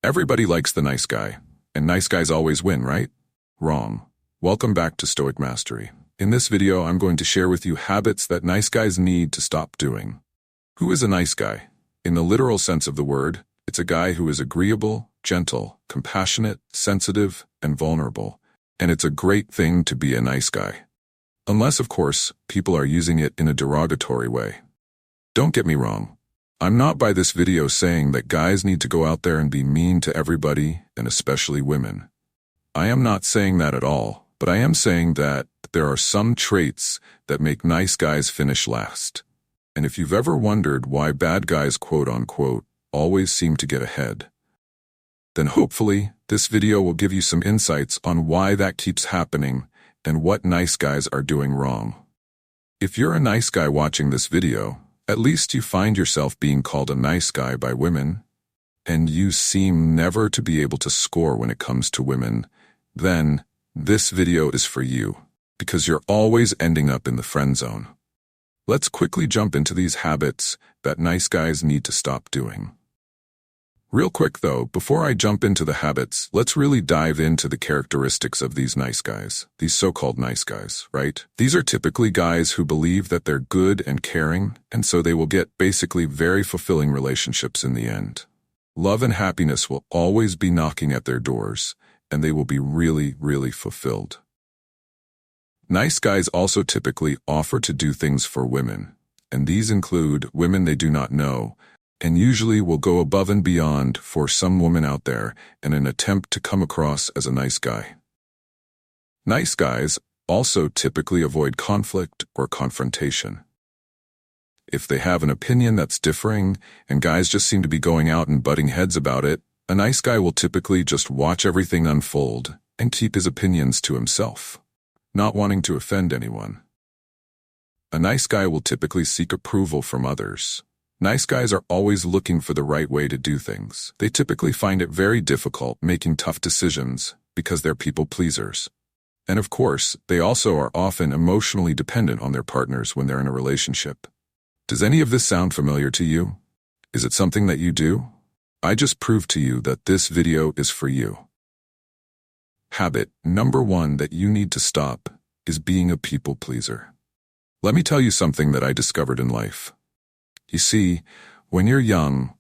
Everybody likes the nice guy, and nice guys always win, right? Wrong. Welcome back to Stoic Mastery. In this video, I'm going to share with you habits that nice guys need to stop doing. Who is a nice guy? In the literal sense of the word, it's a guy who is agreeable, gentle, compassionate, sensitive, and vulnerable. And it's a great thing to be a nice guy. Unless, of course, people are using it in a derogatory way. Don't get me wrong. I'm not by this video saying that guys need to go out there and be mean to everybody, and especially women. I am not saying that at all, but I am saying that there are some traits that make nice guys finish last. And if you've ever wondered why bad guys, quote-unquote, always seem to get ahead, then hopefully this video will give you some insights on why that keeps happening and what nice guys are doing wrong. If you're a nice guy watching this video, at least you find yourself being called a nice guy by women, and you seem never to be able to score when it comes to women, then this video is for you, because you're always ending up in the friend zone. Let's quickly jump into these habits that nice guys need to stop doing. Real quick though, before I jump into the habits, let's really dive into the characteristics of these nice guys, these so-called nice guys, right? These are typically guys who believe that they're good and caring, and so they will get basically very fulfilling relationships in the end. Love and happiness will always be knocking at their doors, and they will be really, really fulfilled. Nice guys also typically offer to do things for women, and these include women they do not know, and usually will go above and beyond for some woman out there in an attempt to come across as a nice guy. Nice guys also typically avoid conflict or confrontation. If they have an opinion that's differing, and guys just seem to be going out and butting heads about it, a nice guy will typically just watch everything unfold and keep his opinions to himself, not wanting to offend anyone. A nice guy will typically seek approval from others. Nice guys are always looking for the right way to do things. They typically find it very difficult making tough decisions because they're people pleasers. And of course, they also are often emotionally dependent on their partners when they're in a relationship. Does any of this sound familiar to you? Is it something that you do? I just proved to you that this video is for you. Habit number 1 that you need to stop is being a people pleaser. Let me tell you something that I discovered in life. You see, when you're young,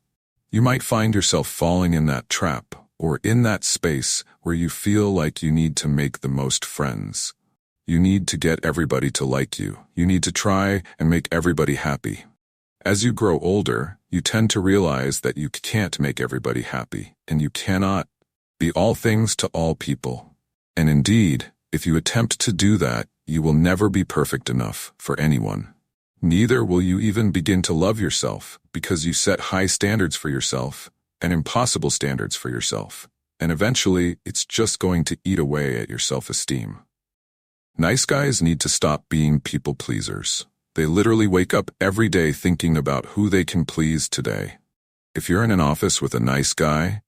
you might find yourself falling in that trap or in that space where you feel like you need to make the most friends. You need to get everybody to like you. You need to try and make everybody happy. As you grow older, you tend to realize that you can't make everybody happy, and you cannot be all things to all people. And indeed, if you attempt to do that, you will never be perfect enough for anyone. Neither will you even begin to love yourself because you set high standards for yourself and impossible standards for yourself. And eventually, it's just going to eat away at your self-esteem. Nice guys need to stop being people pleasers. They literally wake up every day thinking about who they can please today. If you're in an office with a nice guy,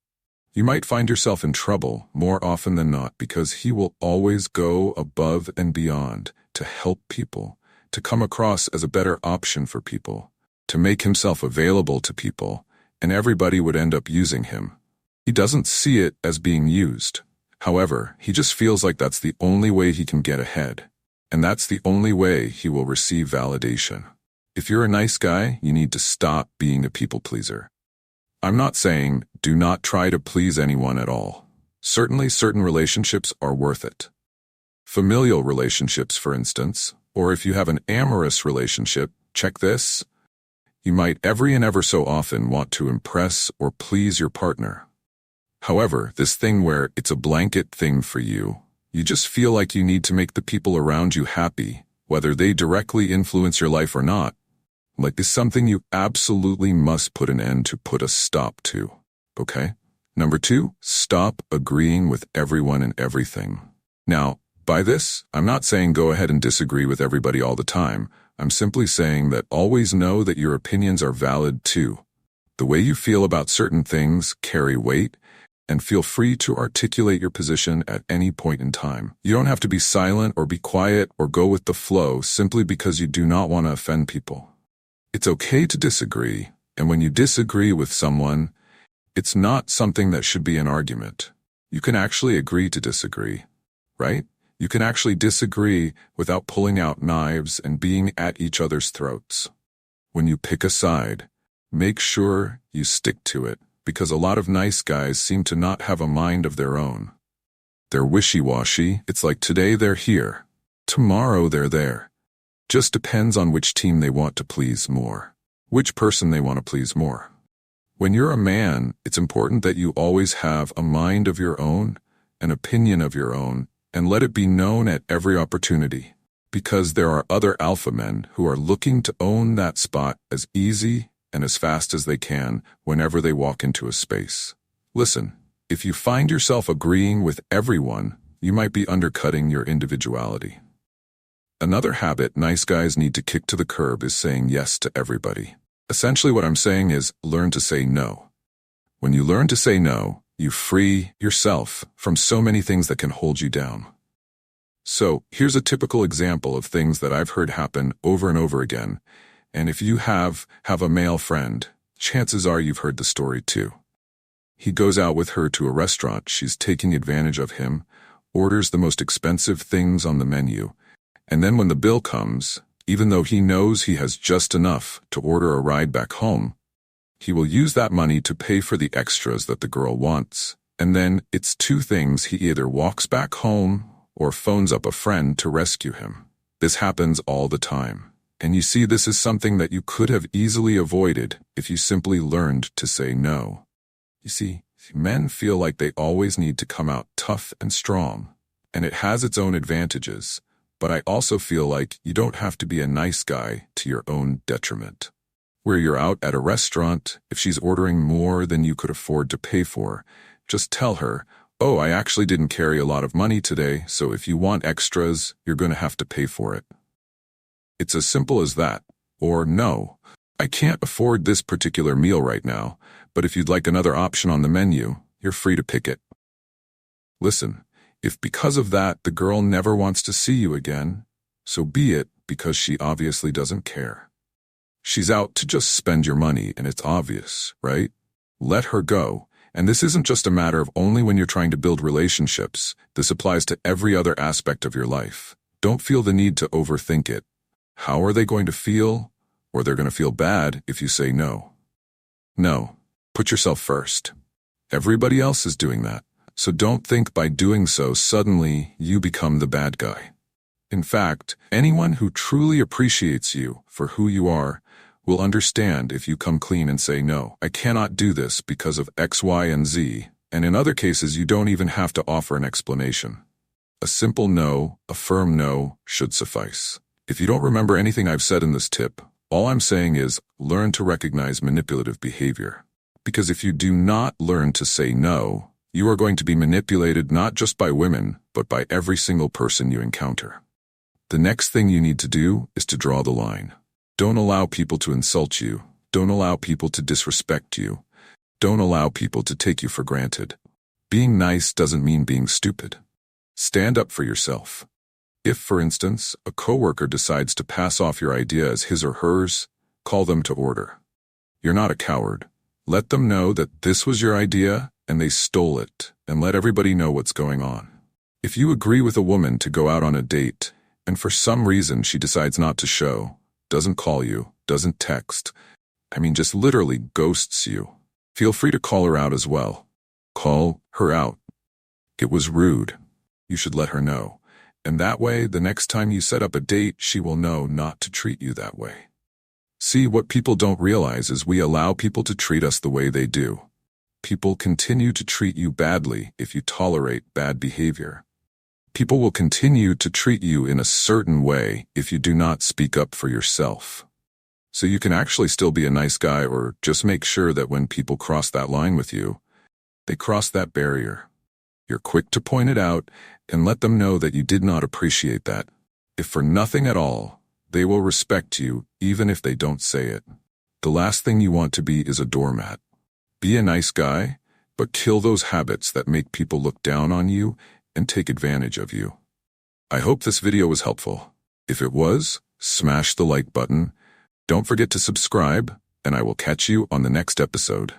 you might find yourself in trouble more often than not because he will always go above and beyond to help people, to come across as a better option for people, to make himself available to people, and everybody would end up using him. He doesn't see it as being used. However, he just feels like that's the only way he can get ahead, and that's the only way he will receive validation. If you're a nice guy, you need to stop being a people pleaser. I'm not saying do not try to please anyone at all. Certainly certain relationships are worth it. Familial relationships, for instance, or if you have an amorous relationship, check this. You might every and ever so often want to impress or please your partner. However, this thing where it's a blanket thing for you, you just feel like you need to make the people around you happy, whether they directly influence your life or not, is something you absolutely must put an end to, put a stop to, okay? Number 2, stop agreeing with everyone and everything. Now, by this, I'm not saying go ahead and disagree with everybody all the time. I'm simply saying that always know that your opinions are valid too. The way you feel about certain things carry weight, and feel free to articulate your position at any point in time. You don't have to be silent or be quiet or go with the flow simply because you do not want to offend people. It's okay to disagree, and when you disagree with someone, It's not something that should be an argument. You can actually agree to disagree, right? You can actually disagree without pulling out knives and being at each other's throats. When you pick a side, make sure you stick to it, because a lot of nice guys seem to not have a mind of their own. They're wishy-washy. It's like today they're here, tomorrow they're there. Just depends on which team they want to please more, which person they want to please more. When you're a man, it's important that you always have a mind of your own, an opinion of your own, and let it be known at every opportunity. Because there are other alpha men who are looking to own that spot as easy and as fast as they can whenever they walk into a space. Listen, if you find yourself agreeing with everyone, you might be undercutting your individuality. Another habit nice guys need to kick to the curb is saying yes to everybody. Essentially what I'm saying is learn to say no. When you learn to say no, you free yourself from so many things that can hold you down. So here's a typical example of things that I've heard happen over and over again. And if you have a male friend, chances are you've heard the story too. He goes out with her to a restaurant, she's taking advantage of him, orders the most expensive things on the menu, and then when the bill comes, even though he knows he has just enough to order a ride back home, he will use that money to pay for the extras that the girl wants. And then it's two things: he either walks back home or phones up a friend to rescue him. This happens all the time. And you see, this is something that you could have easily avoided if you simply learned to say no. You see, men feel like they always need to come out tough and strong, and it has its own advantages. But I also feel like you don't have to be a nice guy to your own detriment. Where you're out at a restaurant, if she's ordering more than you could afford to pay for, just tell her, "Oh, I actually didn't carry a lot of money today, so if you want extras, you're going to have to pay for it." It's as simple as that. Or, "No, I can't afford this particular meal right now, but if you'd like another option on the menu, you're free to pick it." Listen, if because of that the girl never wants to see you again, so be it, because she obviously doesn't care. She's out to just spend your money, and it's obvious, right? Let her go. And this isn't just a matter of only when you're trying to build relationships. This applies to every other aspect of your life. Don't feel the need to overthink it. How are they going to feel? Or they're going to feel bad if you say no. No. Put yourself first. Everybody else is doing that. So don't think by doing so suddenly you become the bad guy. In fact, anyone who truly appreciates you for who you are will understand if you come clean and say, "No, I cannot do this because of X, Y, and Z." And in other cases, you don't even have to offer an explanation. A simple no, a firm no, should suffice. If you don't remember anything I've said in this tip, all I'm saying is learn to recognize manipulative behavior. Because if you do not learn to say no, you are going to be manipulated not just by women, but by every single person you encounter. The next thing you need to do is to draw the line. Don't allow people to insult you. Don't allow people to disrespect you. Don't allow people to take you for granted. Being nice doesn't mean being stupid. Stand up for yourself. If, for instance, a coworker decides to pass off your idea as his or hers, call them to order. You're not a coward. Let them know that this was your idea and they stole it, and let everybody know what's going on. If you agree with a woman to go out on a date, and for some reason she decides not to show, doesn't call you, doesn't text, just literally ghosts you, feel free to call her out as well. Call her out. It was rude. You should let her know. And that way, the next time you set up a date, she will know not to treat you that way. See, what people don't realize is we allow people to treat us the way they do. People continue to treat you badly if you tolerate bad behavior. People will continue to treat you in a certain way if you do not speak up for yourself. So you can actually still be a nice guy, or just make sure that when people cross that line with you, they cross that barrier. You're quick to point it out and let them know that you did not appreciate that. If for nothing at all, they will respect you even if they don't say it. The last thing you want to be is a doormat. Be a nice guy, but kill those habits that make people look down on you and take advantage of you. I hope this video was helpful. If it was, smash the like button. Don't forget to subscribe, and I will catch you on the next episode.